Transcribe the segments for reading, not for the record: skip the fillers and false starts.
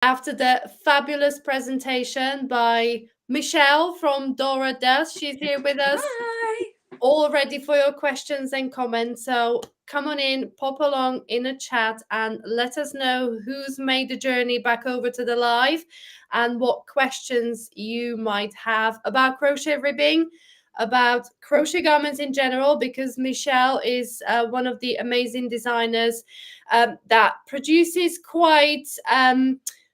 after the fabulous presentation by Michelle from Dora Does. She's here with us. Hi. All ready for your questions and comments. So come on in, pop along in a chat and let us know who's made the journey back over to the live and what questions you might have about crochet ribbing, about crochet garments in general, because Michelle is one of the amazing designers that produces quite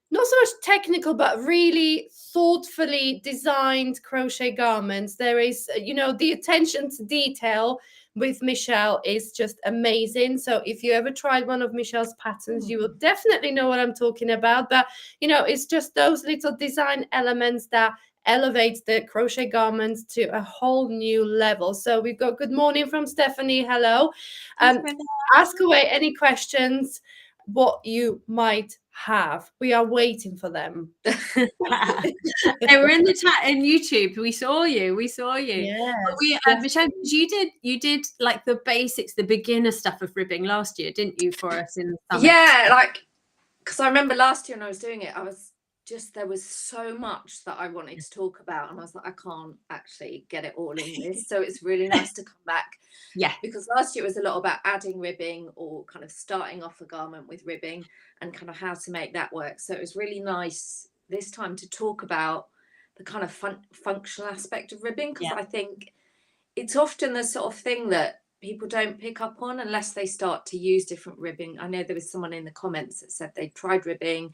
not so much technical, but really thoughtfully designed crochet garments. There is, the attention to detail with Michelle is just amazing. So if you ever tried one of Michelle's patterns, you will definitely know what I'm talking about. But, it's just those little design elements that elevates the crochet garments to a whole new level. So we've got good morning from Stephanie. Hello. Ask away any questions what you might have. We are waiting for them. They were in the chat in YouTube. We saw you. Yes. Michelle, you did like the basics, the beginner stuff of ribbing last year, didn't you, for us in the summer? Yeah, because I remember last year when I was doing it, there was so much that I wanted to talk about, and I was like, I can't actually get it all in this. So it's really nice to come back. Yeah. Because last year it was a lot about adding ribbing or kind of starting off a garment with ribbing and kind of how to make that work. So it was really nice this time to talk about the kind of functional aspect of ribbing, because I think it's often the sort of thing that people don't pick up on unless they start to use different ribbing. I know there was someone in the comments that said they tried ribbing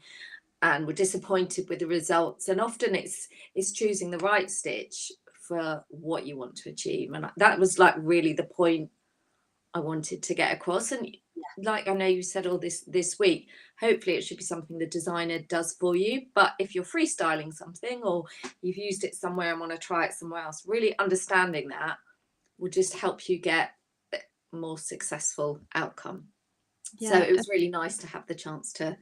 and were disappointed with the results, and often it's choosing the right stitch for what you want to achieve, and that was like really the point I wanted to get across. And like I know you said all this week, hopefully it should be something the designer does for you. But if you're freestyling something or you've used it somewhere and want to try it somewhere else, really understanding that will just help you get a more successful outcome. So it was really nice to have the chance to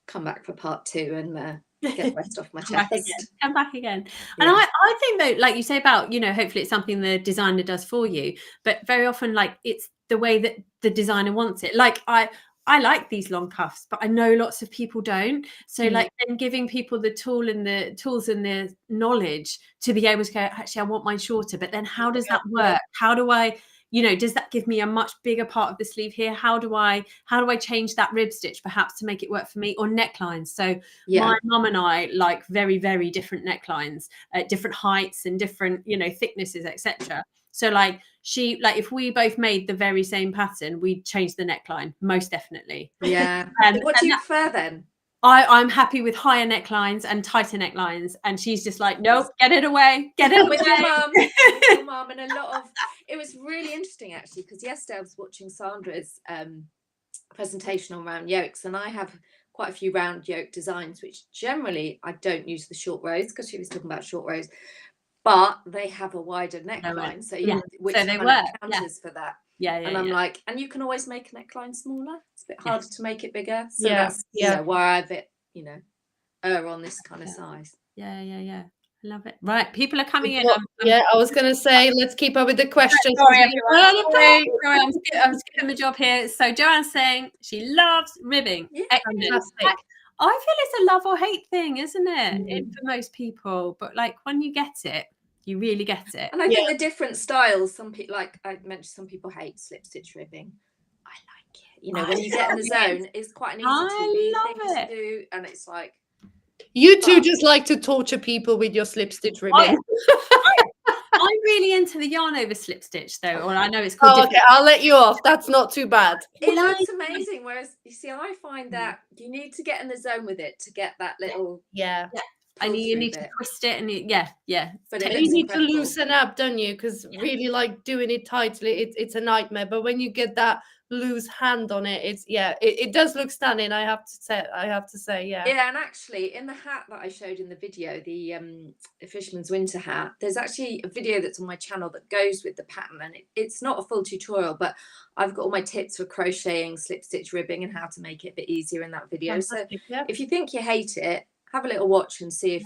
come back for part 2 and get the rest off my chest. Come back again. And I think though, like you say about, hopefully it's something the designer does for you, but very often like it's the way that the designer wants it. Like I like these long cuffs, but I know lots of people don't. So like then giving people the tools and the knowledge to be able to go, actually, I want mine shorter, but then how does that work? How do I, does that give me a much bigger part of the sleeve here? How do I change that rib stitch perhaps to make it work for me? Or necklines. So my mum and I like very, very different necklines at different heights and different, thicknesses, etc. So like if we both made the very same pattern, we'd change the neckline, most definitely. Yeah. And what do you prefer then? I'm happy with higher necklines and tighter necklines, and she's just like, nope, get it away. With your mum. And it was really interesting actually, because yesterday I was watching Sandra's presentation on round yokes, and I have quite a few round yoke designs, which generally I don't use the short rows, because she was talking about short rows, but they have a wider neckline, which kind of counters for that. And I'm like, and you can always make a neckline smaller. It's a bit harder to make it bigger. So that's where I've err on this kind of size. Yeah. I love it. Right, people are coming in. I was going to say, let's keep up with the questions. Sorry, everyone. I'm skipping the job here. So Joanne's saying she loves ribbing. Fantastic. I feel it's a love or hate thing, isn't it? For most people, but like when you get it, you really get it. And I think the different styles, some people, like I mentioned, some people hate slip stitch ribbing. I like it. When you get in the zone, it's quite an easy thing to do, and it's like, you two just like to torture people with your slip stitch ribbing. I'm really into the yarn over slip stitch though, or I know it's called. Okay, I'll let you off. That's not too bad. It looks amazing. Whereas you see, I find that you need to get in the zone with it to get that little And you need to twist it, and But you need to loosen up, don't you? Because really, like doing it tightly, it's a nightmare. But when you get that loose hand on it, it does look stunning. I have to say. Yeah, and actually, in the hat that I showed in the video, the Fisherman's Winter hat, there's actually a video that's on my channel that goes with the pattern, and it's not a full tutorial, but I've got all my tips for crocheting, slip stitch ribbing, and how to make it a bit easier in that video. Fantastic, so if you think you hate it, have a little watch and see if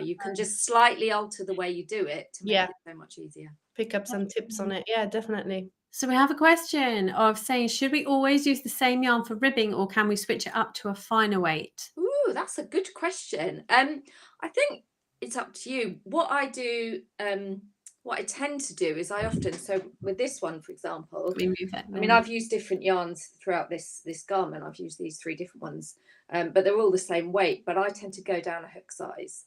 you can just slightly alter the way you do it to make it so much easier. Pick up some tips on it. Yeah, definitely. So we have a question of saying, should we always use the same yarn for ribbing, or can we switch it up to a finer weight? Ooh, that's a good question. I think it's up to you. What I do, what I tend to do is so with this one, for example, We move it. I mean, I've used different yarns throughout this garment. I've used these 3 different ones, but they're all the same weight, but I tend to go down a hook size.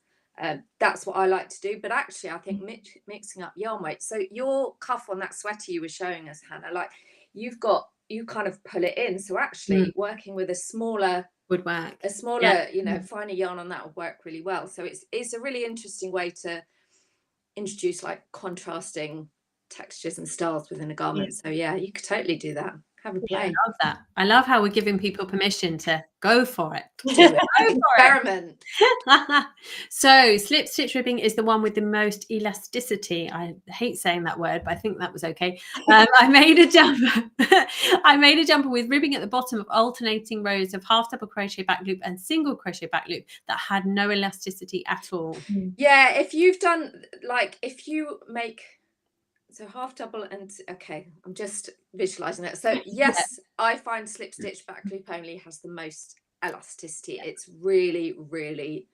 That's what I like to do. But actually, I think mixing up yarn weight. So your cuff on that sweater you were showing us, Hannah, like you kind of pull it in. So actually working with a smaller would work. A smaller, you know, finer yarn on that would work really well. So it's a really interesting way to introduce like contrasting textures and styles within a garment. So yeah, you could totally do that. Have a play. I love that. I love how we're giving people permission to go for it. Experiment. So slip stitch ribbing is the one with the most elasticity. I hate saying that word, but I think that was okay. I made a jumper. I made a jumper with ribbing at the bottom of alternating rows of half double crochet back loop and single crochet back loop that had no elasticity at all. Yeah, if you've done like if you make so half double and okay, I'm just visualizing it. So yes, I find slip stitch back loop only has the most elasticity. It's really, really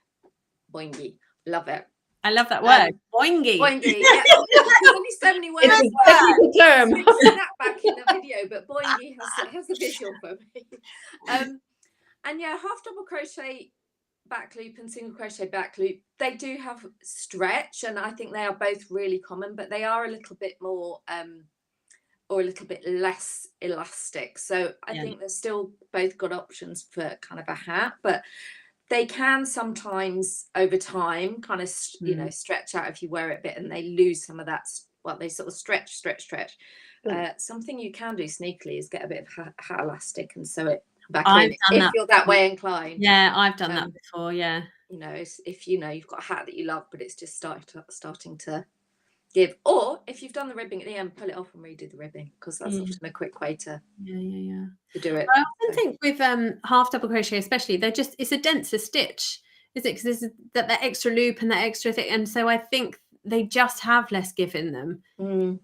boingy. Love it. I love that word. Boingy. Boingy. Yeah. There's only so many words. It's a technical term. Snapback in the video, but boingy has a visual for me. And yeah, half double crochet back loop and single crochet back loop, they do have stretch, and I think they are both really common, but they are a little bit more or a little bit less elastic. So I think they're still both good options for kind of a hat, but they can sometimes over time kind of you know, stretch out if you wear it a bit and they lose some of that, well, they sort of stretch. Something you can do sneakily is get a bit of hat elastic and sew it back in if you're that way inclined. Yeah, I've done that before. Yeah, you know, if you know you've got a hat that you love but it's just starting to give, or if you've done the ribbing at the end, pull it off and redo the ribbing, because that's often a quick way to to do it. I often think with half double crochet especially, it's a denser stitch, is it? Because there's that extra loop and that extra thing, and so I think they just have less give in them.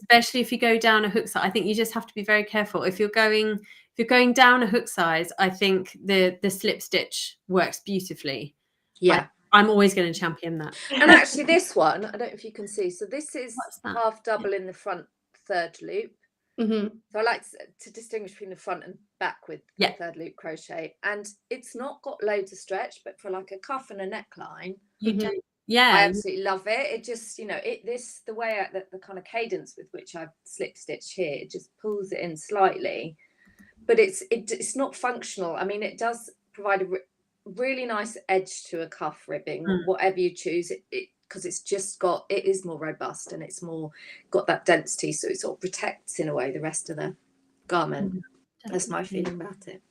Especially if you go down a hook size, I think you just have to be very careful. If you're going down a hook size, I think the slip stitch works beautifully. Yeah, I'm always going to champion that. And actually, this one, I don't know if you can see. So this is half double in the front third loop. So I like to distinguish between the front and back with the third loop crochet, and it's not got loads of stretch, but for like a cuff and a neckline, I absolutely love it. It just, you know, the way the kind of cadence with which I've slip stitched here, it just pulls it in slightly, but it's not functional. I mean, it does provide a really nice edge to a cuff ribbing, whatever you choose, because it is more robust and it's more got that density, so it sort of protects in a way the rest of the garment. That's my feeling about it.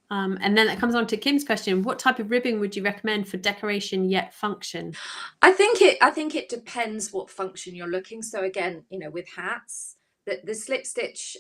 And then that comes on to Kim's question: what type of ribbing would you recommend for decoration yet function? I think it depends what function you're looking. So again, you know, with hats, the slip stitch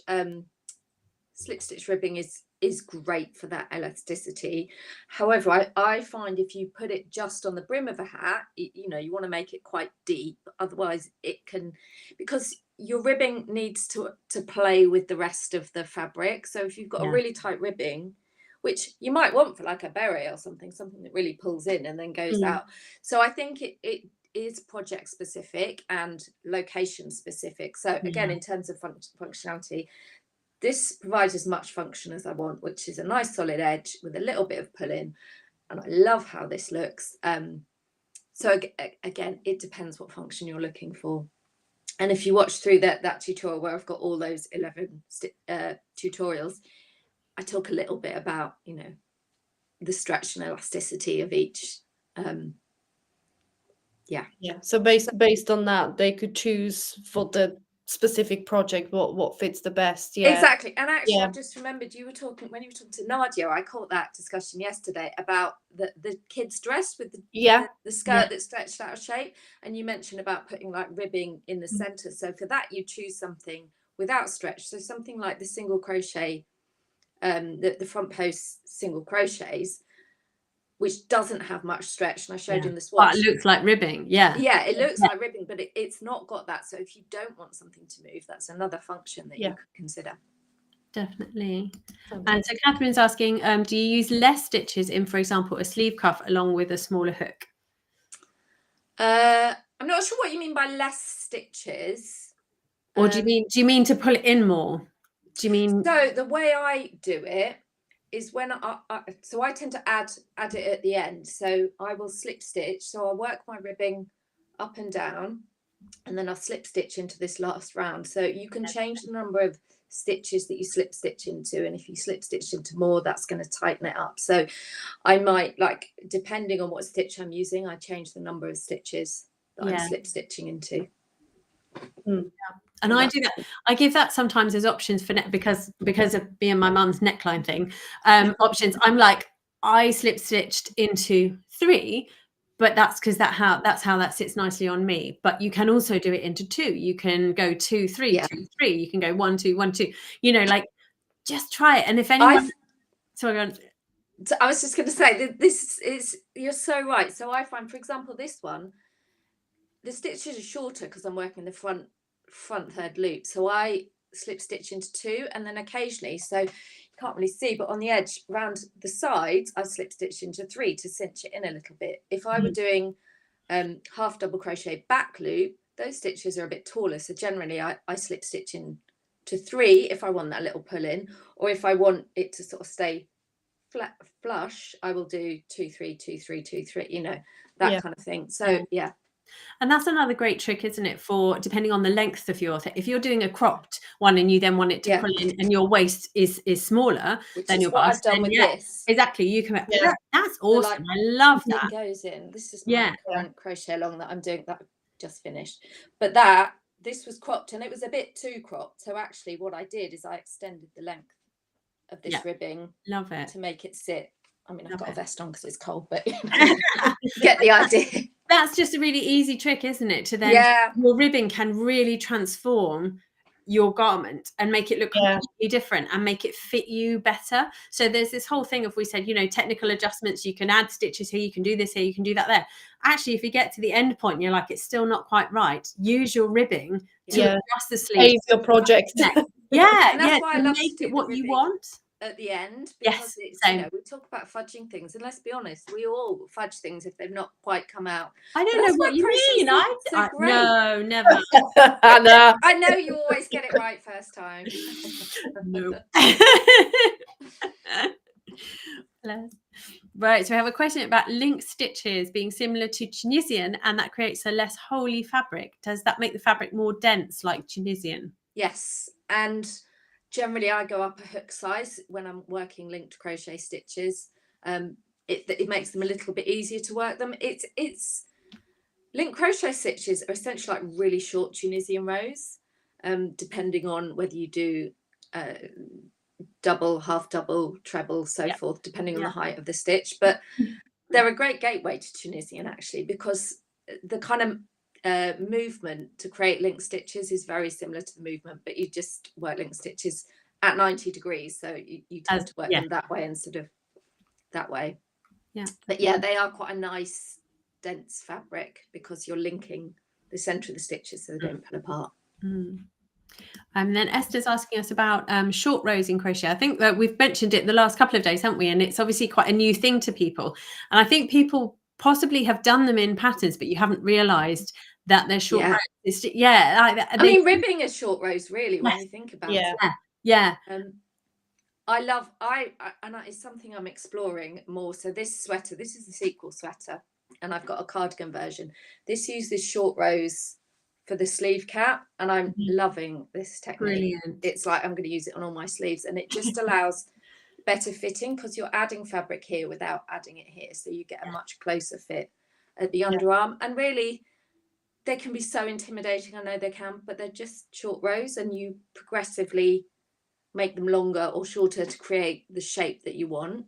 ribbing is great for that elasticity. However, I find if you put it just on the brim of a hat, you know, you want to make it quite deep, otherwise it can, because your ribbing needs to play with the rest of the fabric. So if you've got a really tight ribbing, which you might want for like a beret or something that really pulls in and then goes out. So I think it is project specific and location specific. So again, in terms of functionality, this provides as much function as I want, which is a nice solid edge with a little bit of pull in, and I love how this looks. So again, it depends what function you're looking for. And if you watch through that tutorial where I've got all those 11 tutorials, I talk a little bit about, you know, the stretch and elasticity of each. So based on that, they could choose for the specific project what fits the best. Exactly. And actually, I've just remembered when you were talking to Nadia, I caught that discussion yesterday about the kid's dress with the skirt that's stretched out of shape, and you mentioned about putting like ribbing in the center. So for that, you choose something without stretch, so something like the single crochet, the front post single crochets, which doesn't have much stretch, and I showed in the swatch. But it looks like ribbing. It looks like ribbing, but it's not got that. So if you don't want something to move, that's another function that you could consider. definitely. And so Catherine's asking, do you use less stitches in, for example, a sleeve cuff along with a smaller hook? I'm not sure what you mean by less stitches. Or do you mean to pull it in more? Do you mean? So the way I do it is when I tend to add it at the end. So I will slip stitch. So I'll work my ribbing up and down, and then I'll slip stitch into this last round. So you can change the number of stitches that you slip stitch into, and if you slip stitch into more, that's going to tighten it up. So I might, like, depending on what stitch I'm using, I change the number of stitches that I'm slip stitching into. And I do that. I give that sometimes as options for because of being my mum's neckline thing. Options. I'm like, I slip stitched into 3, but that's because that's how that sits nicely on me. But you can also do it into 2. You can go 2, 3, 2, 3. You can go 1, 2, 1, 2. You know, like, just try it. And if anyone, sorry, I was just going to say that this is, you're so right. So I find, for example, this one, the stitches are shorter because I'm working the front third loop, so I slip stitch into 2, and then occasionally, so you can't really see, but on the edge around the sides I slip stitch into 3 to cinch it in a little bit. If I were doing half double crochet back loop, those stitches are a bit taller, so generally I slip stitch in to 3 if I want that little pull in, or if I want it to sort of stay flat flush, I will do 2, 3, 2, 3, 2, 3, you know, that kind of thing. So yeah. And that's another great trick, isn't it? For depending on the length of your, if you're doing a cropped one and you then want it to pull in and your waist is smaller than your bust, I've done with this. Exactly. You can. That's awesome. I love that. It goes in. This is my current crochet along that I'm doing, that I've just finished. But this was cropped and it was a bit too cropped. So actually, what I did is I extended the length of this ribbing. Love it. To make it sit. I mean, I've got a vest on because it's cold, but get the idea. That's just a really easy trick, isn't it? To then your ribbing can really transform your garment and make it look completely different and make it fit you better. So there's this whole thing of, we said, you know, technical adjustments, you can add stitches here, you can do this here, you can do that there. Actually, if you get to the end point and you're like, it's still not quite right, use your ribbing to adjust the sleeves. Save your project. And that's why I love make it what you want at the end, because it's, you know, we talk about fudging things, and let's be honest, we all fudge things if they've not quite come out. I don't know what you mean. No, never. I know you always get it right first time. No. Right, so we have a question about link stitches being similar to Tunisian, and that creates a less holey fabric. Does that make the fabric more dense like Tunisian? Yes, and generally I go up a hook size when I'm working linked crochet stitches. It makes them a little bit easier to work them. It's linked crochet stitches are essentially like really short Tunisian rows, depending on whether you do double, half double, treble, so forth, depending on the height of the stitch. But they're a great gateway to Tunisian, actually, because the kind of movement to create link stitches is very similar to the movement, but you just work link stitches at 90 degrees, so you tend to work them that way instead of that way. But they are quite a nice dense fabric because you're linking the center of the stitches so they don't pull apart. And then Esther's asking us about short rows in crochet. I think that we've mentioned it the last couple of days, haven't we? And it's obviously quite a new thing to people, and I think people possibly have done them in patterns, but you haven't realized that they're short rows. I mean, ribbing is short rows, really, when you think about it. I love, and it's something I'm exploring more. So this sweater, this is the sequel sweater, and I've got a cardigan version. This uses short rows for the sleeve cap, and I'm loving this technique. Brilliant. It's like I'm going to use it on all my sleeves, and it just allows better fitting because you're adding fabric here without adding it here, so you get a much closer fit at the underarm. And really, they can be so intimidating. I know they can, but they're just short rows, and you progressively make them longer or shorter to create the shape that you want.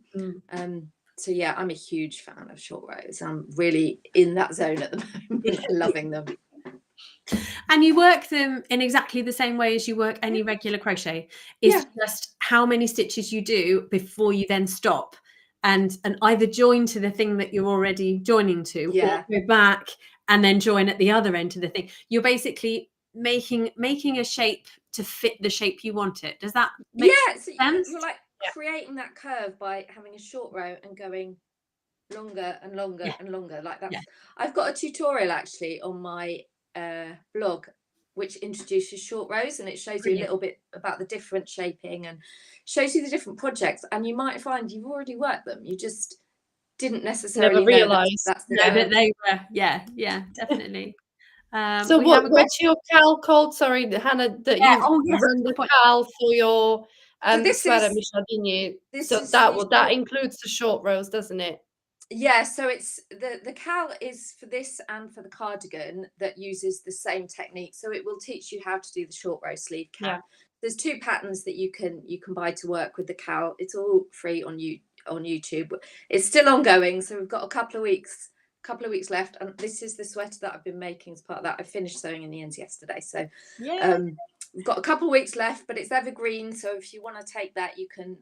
So yeah, I'm a huge fan of short rows. I'm really in that zone at the moment, loving them. And you work them in exactly the same way as you work any regular crochet. It's just how many stitches you do before you then stop and either join to the thing that you're already joining to, or go back and then join at the other end to the thing. You're basically making a shape to fit the shape you want it. Does that make sense? You're like creating that curve by having a short row and going longer and longer and longer, like that. I've got a tutorial actually on my blog which introduces short rows, and it shows you a little bit about the different shaping and shows you the different projects, and you might find you've already worked them, you just didn't necessarily realize that's the that they were definitely. So what's your cal called? Sorry, Hannah, that you run the cal for your sweater, Michelle, didn't you? So that includes the short rows, doesn't it? Yeah, so it's the cal is for this and for the cardigan that uses the same technique. So it will teach you how to do the short row sleeve cal. Yeah. There's 2 patterns that you can buy to work with the cal. It's all free on YouTube. It's still ongoing, so we've got a couple of weeks left, and this is the sweater that I've been making as part of that. I finished sewing in the ends yesterday, so we've got a couple of weeks left, but it's evergreen, so if you want to take that, you can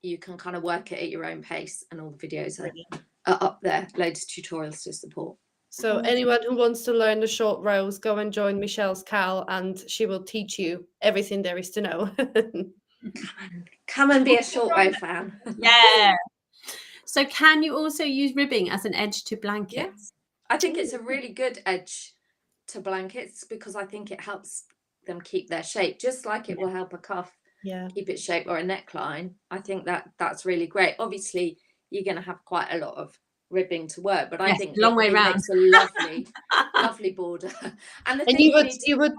you can kind of work it at your own pace, and all the videos are up there, loads of tutorials to support. So anyone who wants to learn the short rows, go and join Michelle's cal, and she will teach you everything there is to know. Come and be a short row fan. Yeah. So can you also use ribbing as an edge to blankets? Yes. I think it's a really good edge to blankets, because I think it helps them keep their shape, just like it will help a cuff keep its shape, or a neckline. I think that's really great. Obviously you're going to have quite a lot of ribbing to work, but I think long way round makes a lovely border. And you would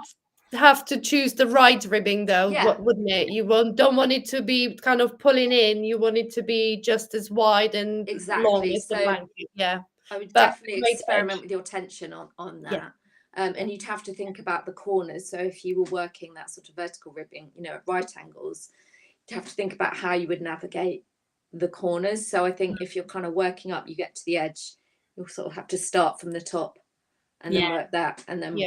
have to choose the right ribbing though, wouldn't it? You don't want it to be kind of pulling in, you want it to be just as wide and long as the blanket. I would definitely experiment with your tension on that. And you'd have to think about the corners. So if you were working that sort of vertical ribbing, at right angles, you'd have to think about how you would navigate the corners. So I think if you're kind of working up, you get to the edge, you'll sort of have to start from the top and then work that, and then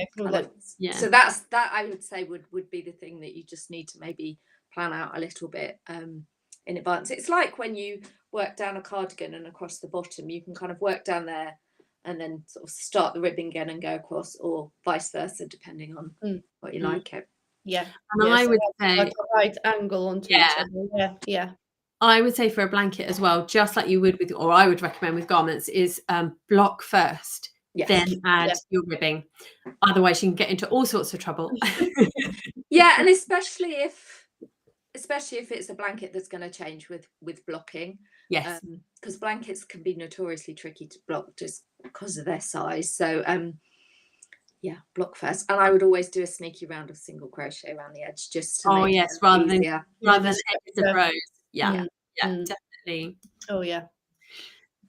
so that I would say would be the thing that you just need to maybe plan out a little bit in advance. It's like when you work down a cardigan and across the bottom, you can kind of work down there and then sort of start the ribbing again and go across, or vice versa, depending on what you like it. And I would say like a right angle onto each other. I would say for a blanket as well, just like you would with, or I would recommend with garments, is block first, then add your ribbing. Otherwise you can get into all sorts of trouble. And especially if it's a blanket that's going to change with blocking. Because blankets can be notoriously tricky to block just because of their size. So block first. And I would always do a sneaky round of single crochet around the edge, just to make it rather easier. than edges of rows. Definitely.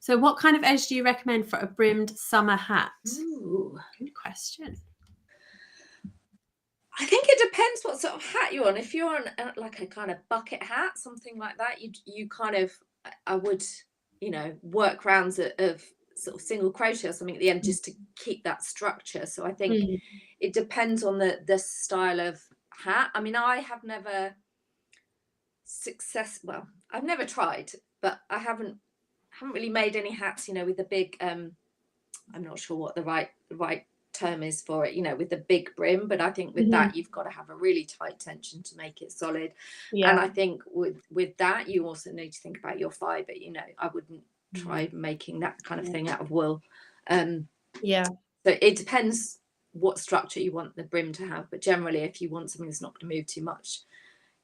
So what kind of edge do you recommend for a brimmed summer hat? Ooh, good question. I think it depends what sort of hat you're on. If you're on like a kind of bucket hat, something like that, you kind of, I would, work rounds of sort of single crochet or something at the end, just to keep that structure. So I think it depends on the style of hat. I mean, I have never I've never tried, but I haven't really made any hats, with the big I'm not sure what the right term is for it, with the big brim, but I think with that you've got to have a really tight tension to make it solid. And I think with that you also need to think about your fibre. I wouldn't try making that kind of thing out of wool. So it depends what structure you want the brim to have, but generally if you want something that's not going to move too much,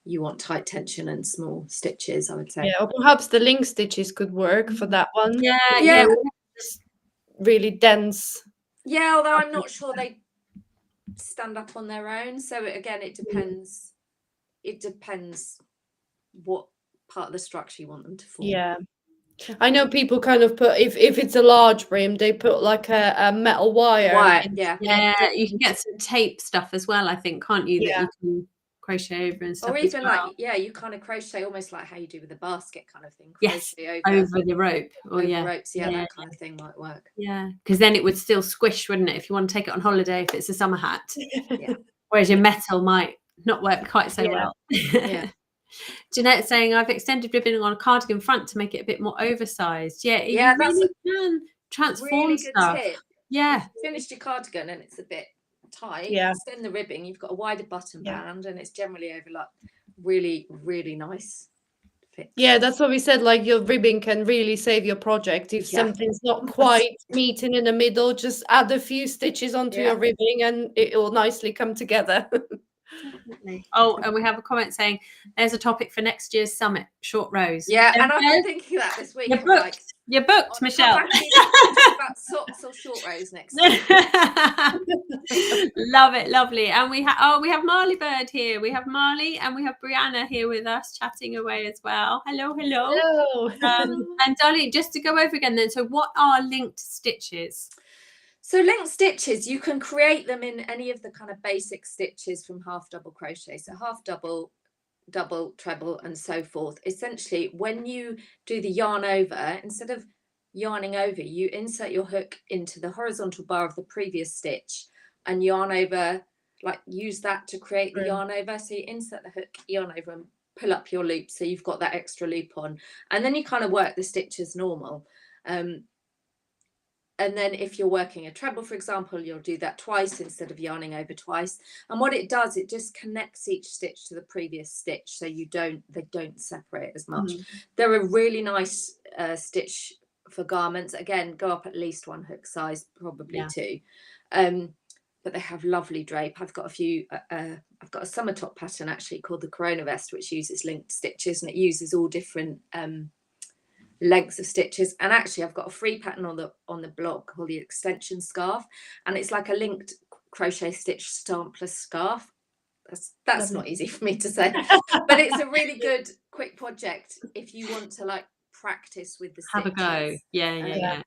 you want tight tension and small stitches, I would say. Or perhaps the link stitches could work for that one. Really dense. Although I'm not sure they stand up on their own. So again, it depends. It depends what part of the structure you want them to form. I know people kind of put, if it's a large brim, they put like a metal wire. You can get some tape stuff as well, I think, can't you? That you can crochet over and stuff. Or even you kind of crochet almost like how you do with a basket kind of thing. Crochet over the rope. Over ropes, that kind of thing might work. Because then it would still squish, wouldn't it, if you want to take it on holiday if it's a summer hat. Whereas your metal might not work quite so well. Jeanette's saying, I've extended ribbing on a cardigan front to make it a bit more oversized. You really can transform really stuff. Tip. Finished your cardigan and it's a bit tight, Yeah. extend the ribbing, you've got a wider button band, and it's generally over like really, really nice fit. Yeah, that's what we said. Like your ribbing can really save your project. If something's not quite meeting in the middle, just add a few stitches onto your ribbing and it will nicely come together. Definitely. Oh, and we have a comment saying there's a topic for next year's summit, short rows. Yeah, and I've been thinking that this week. You're booked, Michelle. Talk about socks or short rows next week. Love it, lovely. And we have Marley Bird here. We have Marley and we have Brianna here with us chatting away as well. Hello. And Dolly, just to go over again then, so what are linked stitches? So linked stitches, you can create them in any of the kind of basic stitches from half double crochet. So half double, double, treble, and so forth. Essentially, when you do the yarn over, instead of yarning over, you insert your hook into the horizontal bar of the previous stitch and yarn over, like use that to create the yarn over. So you insert the hook, yarn over, and pull up your loop, so you've got that extra loop on, and then you kind of work the stitch as normal. And then if you're working a treble, for example, you'll do that twice instead of yarning over twice. And what it does, it just connects each stitch to the previous stitch, so they don't separate as much. They're a really nice stitch for garments. Again, go up at least one hook size, probably two. But they have lovely drape. I've got a few. I've got a summer top pattern actually called the Corona Vest, which uses linked stitches, and it uses all different lengths of stitches. And actually I've got a free pattern on the blog called the Extension Scarf, and it's like a linked crochet stitch stampless scarf. That's not easy for me to say, but it's a really good quick project if you want to like practice with the stitches. Have a go. Yeah. And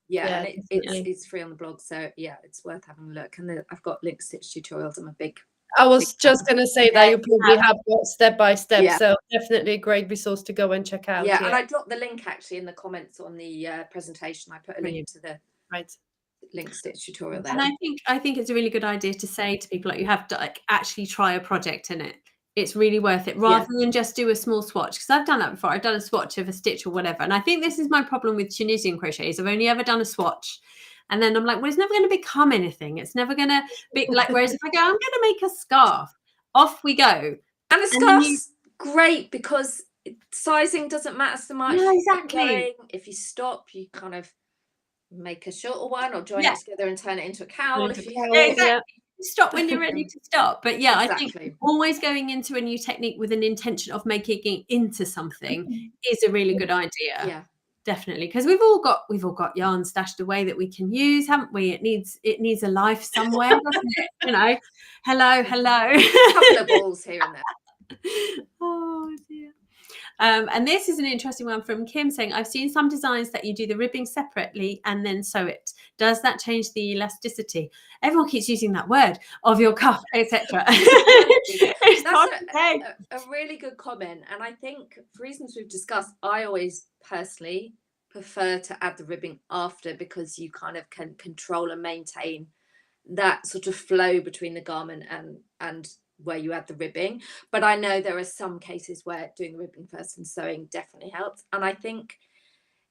it's free on the blog, so yeah, it's worth having a look. And I've got linked stitch tutorials. I'm a big I was just going to say that you probably have got step by step, so definitely a great resource to go and check out. Yeah, and I dropped the link actually in the comments on the presentation. I put a link to the link stitch tutorial there. And I think it's a really good idea to say to people, like, you have to like actually try a project in it. It's really worth it, rather than just do a small swatch, because I've done that before. I've done a swatch of a stitch or whatever, and I think this is my problem with Tunisian crochet is I've only ever done a swatch. And then I'm like, well, it's never going to become anything. It's never going to be like, whereas if I go, I'm going to make a scarf, off we go. And a scarf's great because sizing doesn't matter so much. Yeah, exactly. If you stop, you kind of make a shorter one or join it together and turn it into a cowl. Exactly. Stop when you're ready to stop. But yeah, I think always going into a new technique with an intention of making it into something is a really good idea. Yeah. Definitely, because we've all got yarn stashed away that we can use, haven't we? It needs a life somewhere, doesn't it? You know, hello. A couple of balls here and there. Oh dear. And this is an interesting one from Kim saying, I've seen some designs that you do the ribbing separately and then sew it. Does that change the elasticity? Everyone keeps using that word of your cuff, etc. That's a really good comment. And I think for reasons we've discussed, I always personally prefer to add the ribbing after, because you kind of can control and maintain that sort of flow between the garment and where you add the ribbing. But I know there are some cases where doing the ribbing first and sewing definitely helps. And I think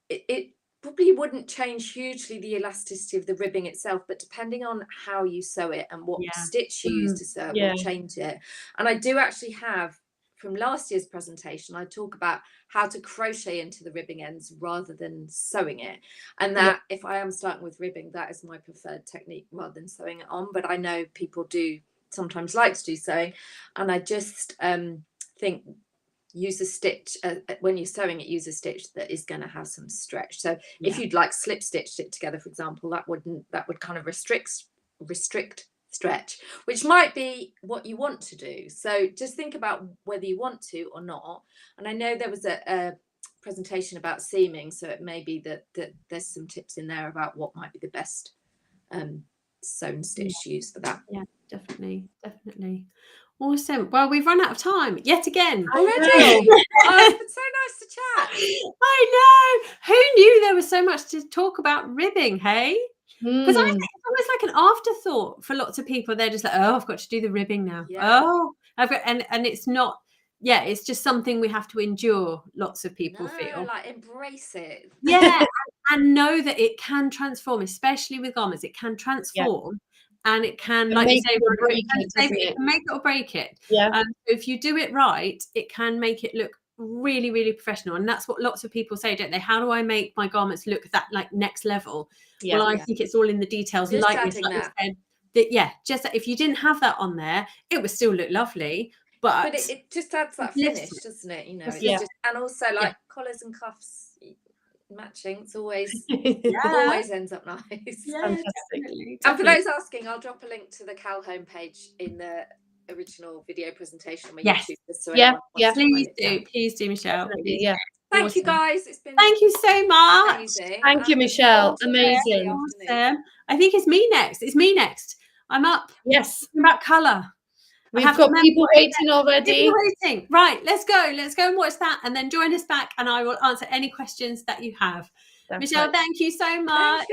it probably wouldn't change hugely the elasticity of the ribbing itself, but depending on how you sew it and what stitch you use to sew it will change it. And I do actually have, from last year's presentation, I talk about how to crochet into the ribbing ends rather than sewing it. And that if I am starting with ribbing, that is my preferred technique rather than sewing it on. But I know people do sometimes like to do sewing, and I just think use a stitch when you're sewing it, use a stitch that is going to have some stretch. So if you'd like slip stitched it together, for example, that would kind of restrict stretch, which might be what you want to do. So just think about whether you want to or not. And I know there was a presentation about seaming, so it may be that there's some tips in there about what might be the best sewn stitch to use for that. Yeah, definitely. Awesome. Well, we've run out of time yet again. Already? It's been so nice to chat. I know. Who knew there was so much to talk about ribbing, hey? Because I think it's almost like an afterthought for lots of people. They're just like, oh, I've got to do the ribbing now. Yeah. Oh, I've got, and it's not, it's just something we have to endure, lots of people feel. Like embrace it. Yeah, and know that it can transform, especially with garments. It can transform and it can, like you say, break it, doesn't it it? can make it or break it. Yeah. If you do it right, it can make it look really, really professional. And that's what lots of people say, don't they? How do I make my garments look that like next level? Yeah. Well, I think it's all in the details. Just Like adding you that. said, just that if you didn't have that on there, it would still look lovely. But it just adds that finish, doesn't it? You know, it's Yeah. just, and also like collars and cuffs matching. It's always Yeah. always ends up nice. Yeah, Fantastic. definitely. And for those asking, I'll drop a link to the Cal homepage in the original video presentation on my Yes. YouTube. Just so Yeah, anyone wants to find it. Please do, Michelle. Definitely, yeah. Thank you Awesome. guys. It's been Thank you so much. amazing. Thank you, And Michelle. look forward to the rest of the Amazing. afternoon. Awesome. I think it's me next. I'm up. Yes. Talking about colour. We've got people waiting already. People waiting. Right, let's go. Let's go and watch that, and then join us back, and I will answer any questions that you have. That's Michelle, right. thank you so much.